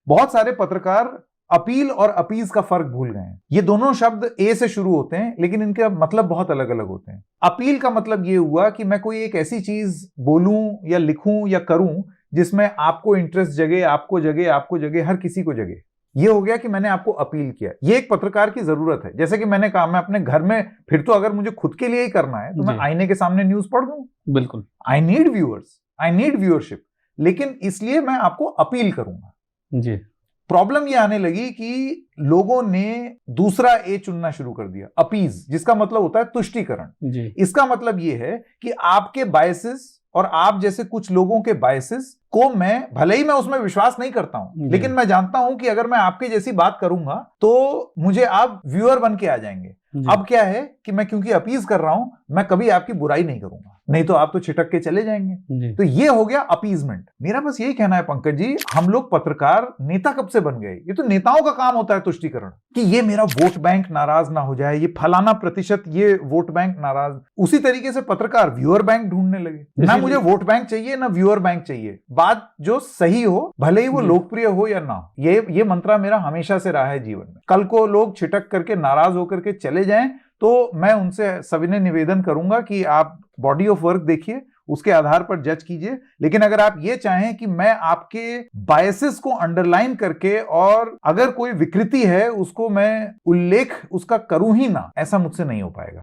बहुत सारे पत्रकार अपील और अपीज का फर्क भूल गए हैं। ये दोनों शब्द ए से शुरू होते हैं, लेकिन इनके मतलब बहुत अलग अलग होते हैं। अपील का मतलब ये हुआ कि मैं कोई एक ऐसी चीज बोलूं या लिखूं या करूं जिसमें आपको इंटरेस्ट जगे, आपको जगे, आपको जगे, हर किसी को जगे। ये हो गया कि मैंने आपको अपील किया। ये एक पत्रकार की जरूरत है। जैसे कि मैंने कहा, मैं अपने घर में, फिर तो अगर मुझे खुद के लिए ही करना है तो मैं आईने के सामने न्यूज पढ़ लूं। बिल्कुल, I need viewers, I need viewership, लेकिन इसलिए मैं आपको अपील करूंगा जी। प्रॉब्लम ये आने लगी कि लोगों ने दूसरा ए चुनना शुरू कर दिया, अपीज, जिसका मतलब होता है तुष्टीकरण। जी। इसका मतलब ये है कि आपके बायसेस और आप जैसे कुछ लोगों के बायसेस को मैं, भले ही मैं उसमें विश्वास नहीं करता हूं, लेकिन मैं जानता हूं कि अगर मैं आपके जैसी बात करूंगा तो मुझे आप व्यूअर बन के आ जाएंगे। अब क्या है कि मैं क्योंकि अपीज कर रहा हूं, मैं कभी आपकी बुराई नहीं करूंगा, नहीं तो आप तो छिटक के चले जाएंगे। तो ये हो गया अपीजमेंट। मेरा बस यही कहना है पंकज जी, हम लोग पत्रकार नेता कब से बन गए? ये तो नेताओं का काम होता है तुष्टीकरण, कि ये मेरा वोट बैंक नाराज ना हो जाए, ये फलाना प्रतिशत ये वोट बैंक नाराज। उसी तरीके से पत्रकार व्यूअर बैंक ढूंढने लगे। ना मुझे वोट बैंक चाहिए ना व्यूअर बैंक चाहिए, बात जो सही हो, भले ही वो लोकप्रिय हो या ना हो। ये मंत्रा मेरा हमेशा से रहा है जीवन में। कल को लोग छिटक करके, नाराज होकर के चले जाएं तो मैं उनसे सविनय निवेदन करूंगा कि आप बॉडी ऑफ वर्क देखिए, उसके आधार पर जज कीजिए। लेकिन अगर आप ये चाहें कि मैं आपके बायसेस को अंडरलाइन करके और अगर कोई विकृति है उसको मैं उल्लेख उसका करूं ही ना, ऐसा मुझसे नहीं हो पाएगा।